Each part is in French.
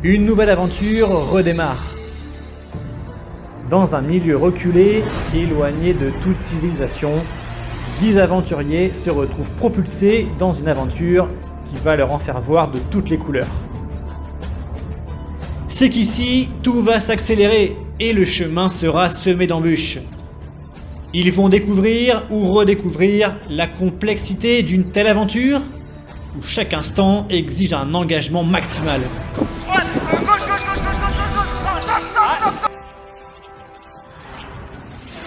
Une nouvelle aventure redémarre. Dans un milieu reculé, éloigné de toute civilisation, 10 aventuriers se retrouvent propulsés dans une aventure qui va leur en faire voir de toutes les couleurs. C'est qu'ici, tout va s'accélérer et le chemin sera semé d'embûches. Ils vont découvrir ou redécouvrir la complexité d'une telle aventure où chaque instant exige un engagement maximal.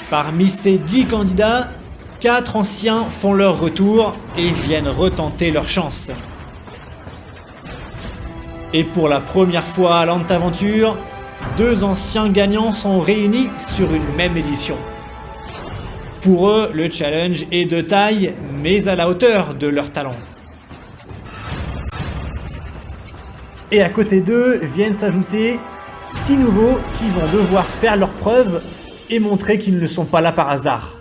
Parmi ces 10 candidats, 4 anciens font leur retour et viennent retenter leur chance. Et pour la première fois à l'Antaventure, 2 anciens gagnants sont réunis sur une même édition. Pour eux, le challenge est de taille, mais à la hauteur de leur talent. Et à côté d'eux viennent s'ajouter 6 nouveaux qui vont devoir faire leurs preuves et montrer qu'ils ne sont pas là par hasard.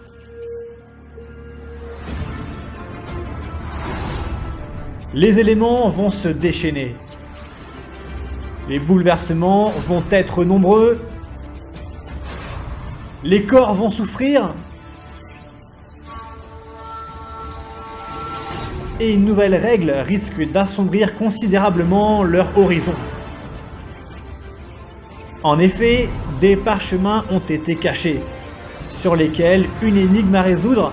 Les éléments vont se déchaîner. Les bouleversements vont être nombreux. Les corps vont souffrir. Et une nouvelle règle risque d'assombrir considérablement leur horizon. En effet, des parchemins ont été cachés, sur lesquels une énigme à résoudre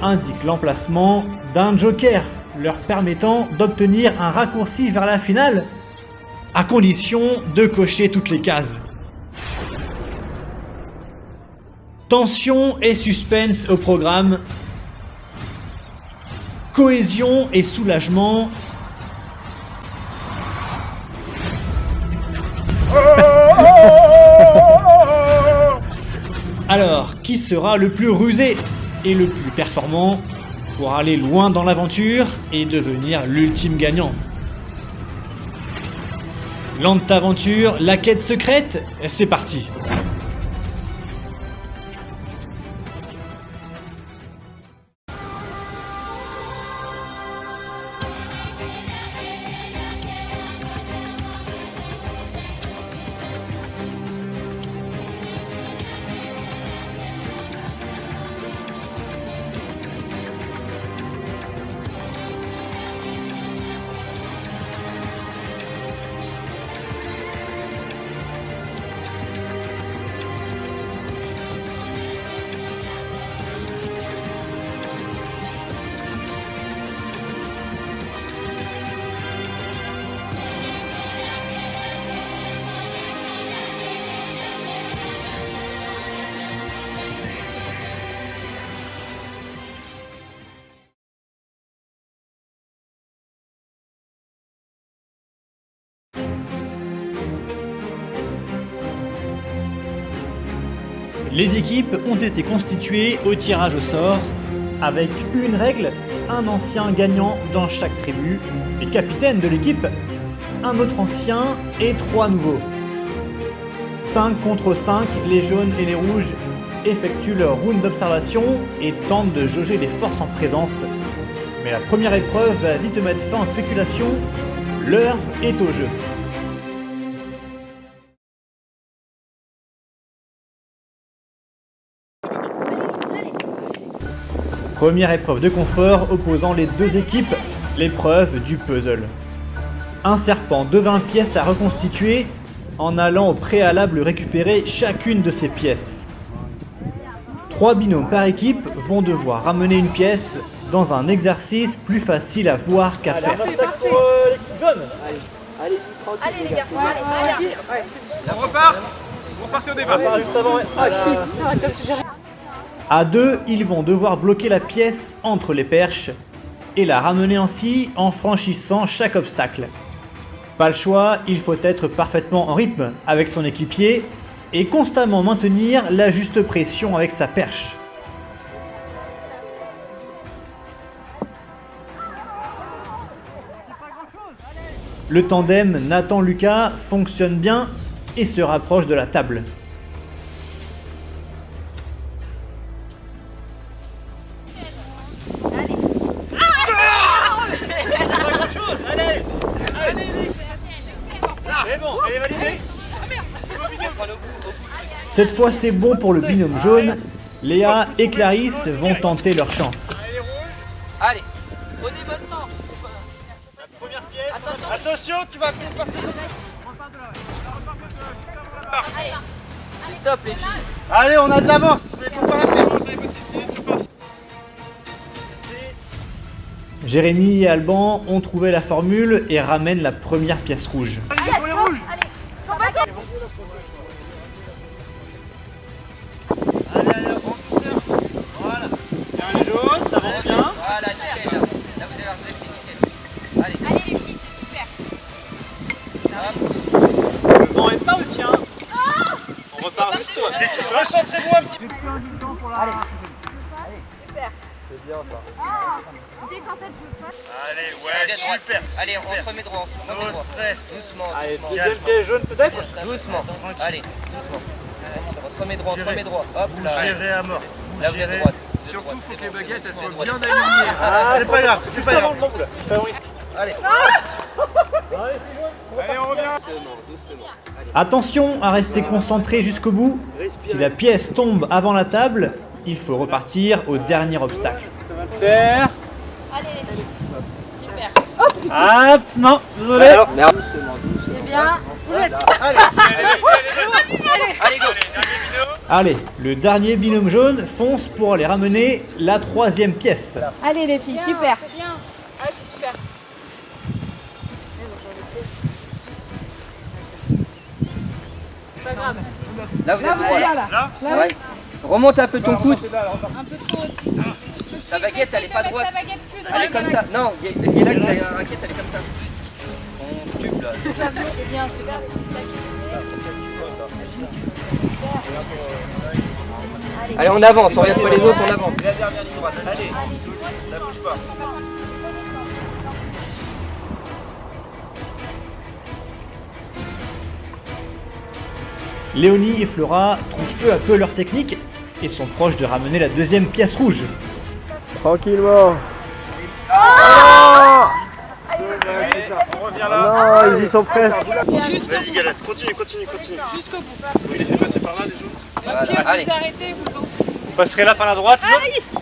indique l'emplacement d'un joker, leur permettant d'obtenir un raccourci vers la finale, à condition de cocher toutes les cases. Tension et suspense au programme. Cohésion et soulagement. Alors, qui sera le plus rusé et le plus performant pour aller loin dans l'aventure et devenir l'ultime gagnant? L'Antaventure, la quête secrète, c'est parti! Les équipes ont été constituées au tirage au sort, avec une règle, un ancien gagnant dans chaque tribu, et capitaine de l'équipe, un autre ancien et 3 nouveaux. 5 contre 5, les jaunes et les rouges effectuent leur round d'observation et tentent de jauger les forces en présence. Mais la première épreuve va vite mettre fin aux spéculations, l'heure est au jeu. Première épreuve de confort opposant les 2 équipes, l'épreuve du puzzle. Un serpent de 20 pièces à reconstituer en allant au préalable récupérer chacune de ces pièces. 3 binômes par équipe vont devoir ramener une pièce dans un exercice plus facile à voir qu'à faire. Allez les gars, allez. On repart. On repart au débat. À 2, ils vont devoir bloquer la pièce entre les perches et la ramener ainsi en franchissant chaque obstacle. Pas le choix, il faut être parfaitement en rythme avec son équipier et constamment maintenir la juste pression avec sa perche. Le tandem Nathan-Lucas fonctionne bien et se rapproche de la table. C'est bon, allez, Cette fois c'est bon pour le binôme jaune. Léa et Clarisse vont tenter leur chance. Allez, prenez votre temps. La première pièce. Attention, tu vas dépasser. C'est top les filles. Allez, on a de l'avance, mais faut pas la perdre. Jérémy et Alban ont trouvé la formule et ramènent la première pièce rouge. Allez, pour les rouges. Allez, on pousse. Voilà. Bien les jaunes, ça avance bien. Voilà, nickel. Là vous avez redressé, nickel. Allez. Allez les filles, c'est super. Le vent est pas au sien. On repart juste. Recentrez-vous un petit peu. Allez, ouais, super. Allez, on se remet droit, on se remet No droit. stress. Doucement, Allez, doucement. deuxième pièce jaune peut-être. Doucement. Allez, doucement. On se remet droit, on se remet droit. Hop Vous là. gérez à mort. Là vous êtes droite. Surtout, faut que les baguettes elles soient droite. bien alignées. C'est pas grave, c'est pas grave. Allez, on revient. Attention à rester concentré jusqu'au bout. Si la pièce tombe avant la table, il faut repartir au dernier obstacle. Ça va le faire. Allez les filles. Super. Hop, non, désolé. Alors, C'est bien. Allez, go. Allez, le dernier binôme jaune fonce pour aller ramener la troisième pièce. Allez les filles, super. Là vous êtes droit. Là. Ouais. Remonte un peu ton coude. Un peu trop aussi. Ta baguette elle est pas droite. Ta baguette plus Elle est droite. comme ça. Non, il y a là que la raquette elle est comme ça. On tube là. C'est bien, c'est bien. Allez, on avance, on regarde pas les autres, on avance. C'est la dernière ligne droite. Allez, ça bouge pas. Léonie et Flora trouvent peu à peu leur technique et sont proches de ramener la deuxième pièce rouge. tranquillement. On revient là. Non, ils y sont presque. Vas-y, Galette, continue. Jusqu'au bout. Vous laissez passer par là les autres. Voilà, Puis allez. vous arrêtez, vous lancez. Vous passerez là par la droite.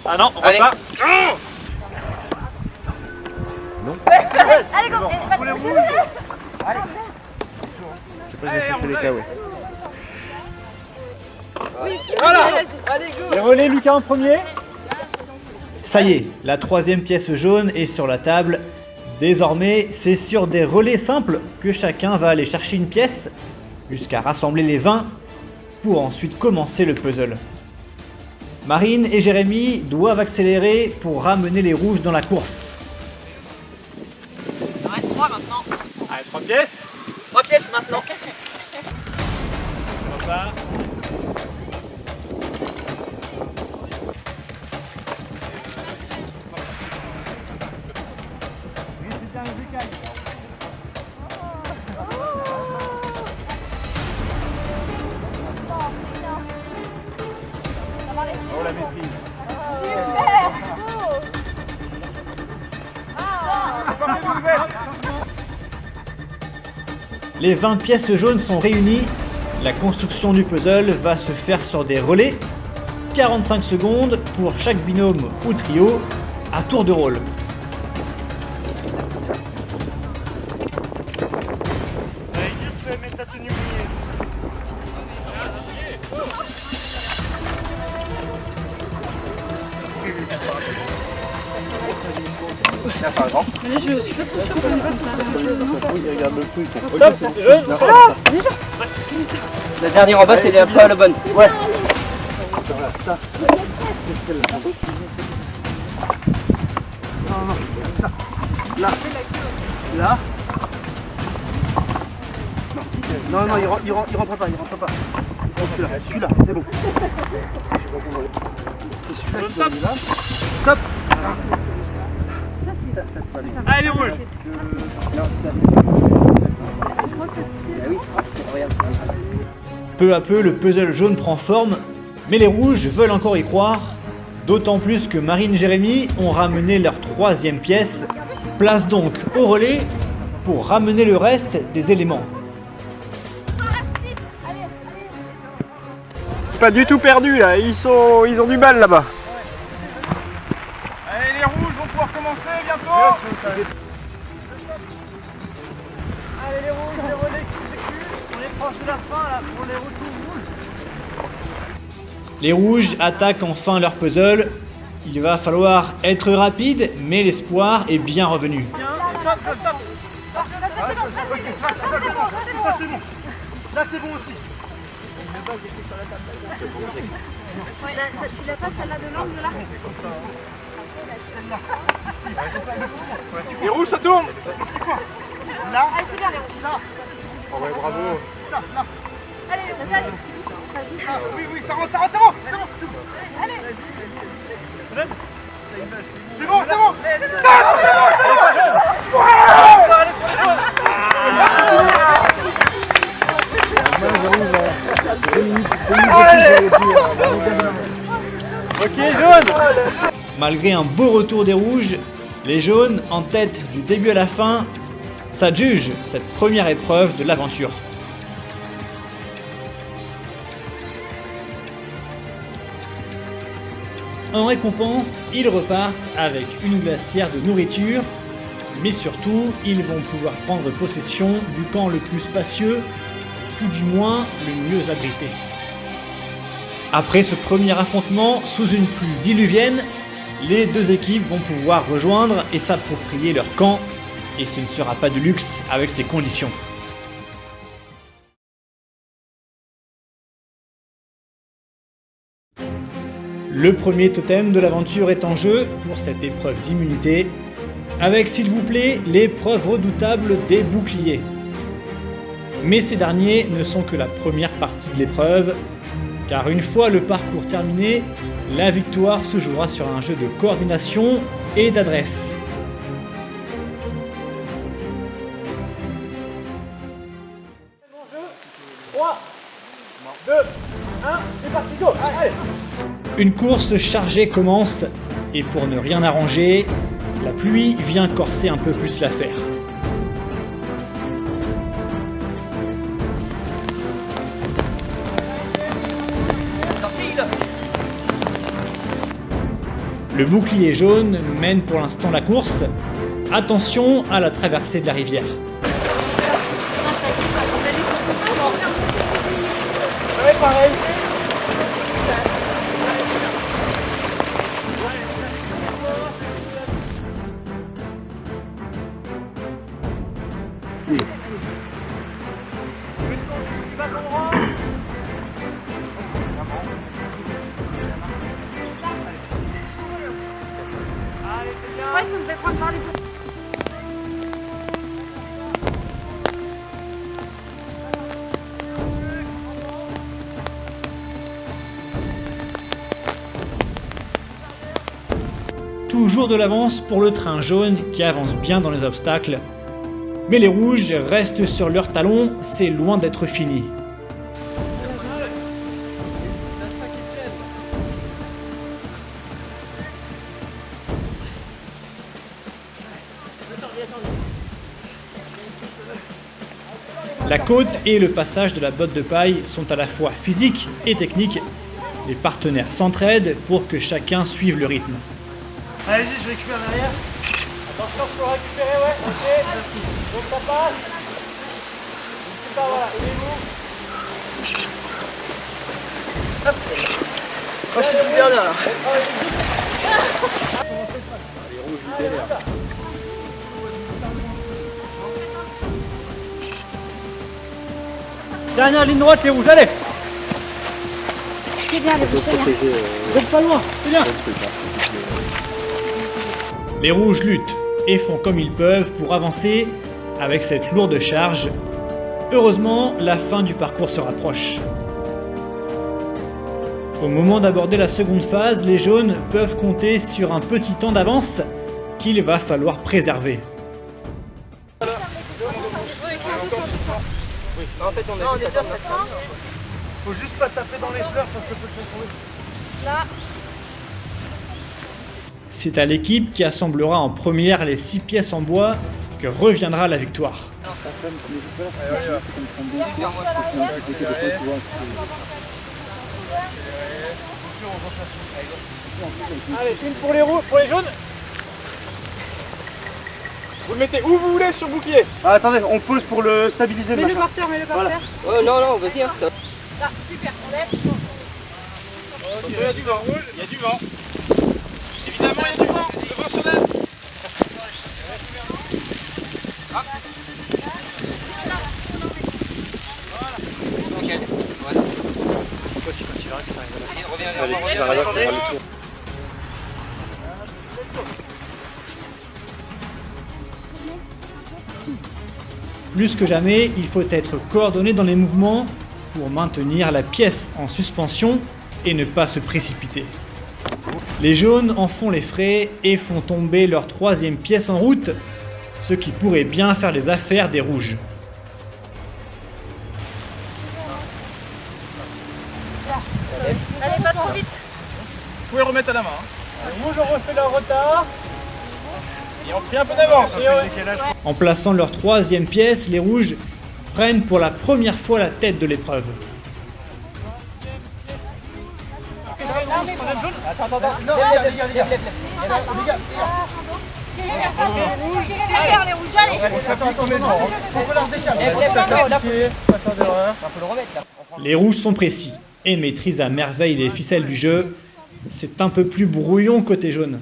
Ah non, on va Allez. pas. Allez, go. Pour les rouges. Allez, on revient. Les relais, Lucas en premier. Ça y est, la troisième pièce jaune est sur la table. Désormais, c'est sur des relais simples que chacun va aller chercher une pièce jusqu'à rassembler les 20 pour ensuite commencer le puzzle. Marine et Jérémy doivent accélérer pour ramener les rouges dans la course. Il en reste 3 maintenant. Allez, 3 pièces. 3 pièces maintenant. On repart. Oh la maîtrise. Les 20 pièces jaunes sont réunies. La construction du puzzle va se faire sur des relais. 45 secondes pour chaque binôme ou trio à tour de rôle. Allez, tu peux mettre ta tenue mouillée. Stop, c'est jaune. La dernière en bas, c'est pas la bonne. Ouais. Là. Non, il rentre pas. Celui-là, c'est bon. C'est celui-là qui doit aller là. Stop. Allez, les rouges. Peu à peu, le puzzle jaune prend forme, mais les rouges veulent encore y croire, d'autant plus que Marine et Jérémy ont ramené leur troisième pièce. Place donc au relais pour ramener le reste des éléments. pas du tout perdu là, ils ont du mal là-bas. Allez les rouges vont pouvoir commencer bientôt. Allez les rouges, les relais qui s'exécutent. On est proche de la fin là pour les retours rouges. Les rouges attaquent enfin leur puzzle. Il va falloir être rapide, mais l'espoir est bien revenu. Ça c'est bon. Là c'est bon aussi. Ouais, tu l'as pas celle-là de l'angle là? Les rouges ça tourne. Là. Allez, c'est bien les rouges. Là. Oh ouais, bravo. Là. Allez, vas-y. Oui, ça rentre, c'est bon. Allez. C'est bon. Ok, jaune. Malgré un beau retour des rouges, les jaunes, en tête du début à la fin, s'adjugent cette première épreuve de l'aventure. En récompense, ils repartent avec une glacière de nourriture, mais surtout, ils vont pouvoir prendre possession du camp le plus spacieux, tout du moins le mieux abrité. Après ce premier affrontement, sous une pluie diluvienne, les deux équipes vont pouvoir rejoindre et s'approprier leur camp, et ce ne sera pas de luxe avec ces conditions. Le premier totem de l'aventure est en jeu pour cette épreuve d'immunité, avec s'il vous plaît l'épreuve redoutable des boucliers. Mais ces derniers ne sont que la première partie de l'épreuve, car une fois le parcours terminé, la victoire se jouera sur un jeu de coordination et d'adresse. Une course chargée commence, et pour ne rien arranger, la pluie vient corser un peu plus l'affaire. Le bouclier jaune mène pour l'instant la course. Attention à la traversée de la rivière. Ouais, pareil. Ouais, ça me fait prendre par les bouts. Toujours de l'avance pour le train jaune qui avance bien dans les obstacles. Mais les rouges restent sur leurs talons, c'est loin d'être fini. La côte et le passage de la botte de paille sont à la fois physiques et techniques. Les partenaires s'entraident pour que chacun suive le rythme. Allez-y, je récupère derrière. Attention, faut récupérer, ouais, ok. Merci. Donc ça passe. C'est ça, voilà, il est où? Hop. Moi je suis super bien là. Les rouges libérés. Dernière ligne droite, les rouges, allez! C'est bien les rouges, c'est bien. Vous êtes pas loin, c'est bien! Les rouges luttent et font comme ils peuvent pour avancer avec cette lourde charge. Heureusement, la fin du parcours se rapproche. Au moment d'aborder la seconde phase, les jaunes peuvent compter sur un petit temps d'avance qu'il va falloir préserver. En fait, on est bien ça. Faut juste pas taper dans les fleurs parce que ça peut se retrouver. Là. C'est à l'équipe qui assemblera en première les 6 pièces en bois que reviendra la victoire. Allez, une pour les rouges, pour les jaunes. Vous le mettez où vous voulez sur bouclier. Ah, attendez, on pose pour le stabiliser le Mets-le machin. par terre, mets-le par Voilà. terre. Oh non, non, vas-y, hein, ça. Là, super, on lève. Attention, il y a du vent rouge, il y a du vent. Évidemment, il y a du vent. Le vent se lève. Nickel. Voilà. Allez, reviens vers moi. Plus que jamais, il faut être coordonné dans les mouvements pour maintenir la pièce en suspension et ne pas se précipiter. Les jaunes en font les frais et font tomber leur troisième pièce en route, ce qui pourrait bien faire les affaires des rouges. Allez, pas trop vite. Vous pouvez remettre à la main. Les rouges ont refait leur retard. Et on pris un peu d'avance. En plaçant leur troisième pièce, les rouges prennent pour la première fois la tête de l'épreuve. Derrière les rouges, allez. Les rouges sont précis et maîtrisent à merveille les ficelles du jeu. C'est un peu plus brouillon côté jaune.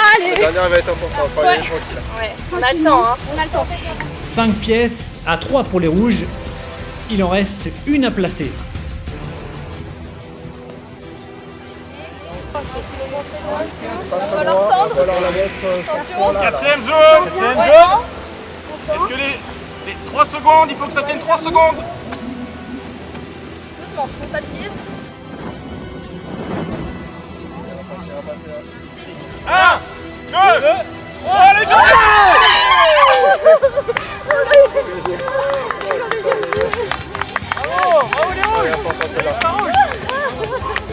Allez, La dernière va être importante, pas aller tranquille. ouais, on a le temps, hein. On a le temps. 5 pièces à 3 pour les rouges. Il en reste une à placer. On va leur tendre. Attention. Quatrième jaune. Est-ce que les 3 secondes, il faut que ça tienne 3 secondes. Doucement, on stabilise. 1, 2, 3, allez, go!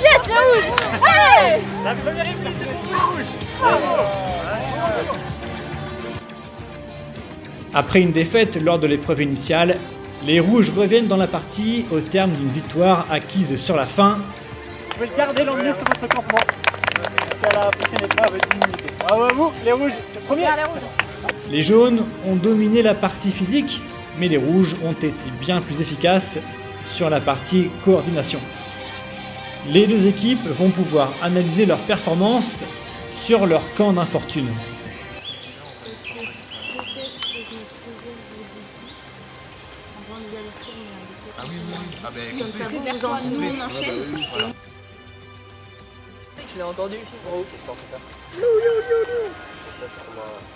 Yes, les rouges. Allez. La première équipe, c'est les rouges. Après une défaite lors de l'épreuve initiale, les rouges reviennent dans la partie au terme d'une victoire acquise sur la fin. Vous pouvez le garder, l'emmener sur votre campement. Jusqu'à la prochaine épreuve d'immunité. Bravo à vous, les rouges. Le premier. Les rouges. Les jaunes ont dominé la partie physique, mais les rouges ont été bien plus efficaces sur la partie coordination. Les deux équipes vont pouvoir analyser leur performance sur leur camp d'infortune. Tu l'as entendu? Oh, qu'est-ce qu'on fait ça?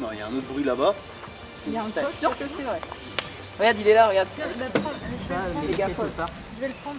Non, il y a un autre bruit là-bas. Je suis pas sûr que c'est vrai. Regarde, il est là, regarde. Je vais le prendre.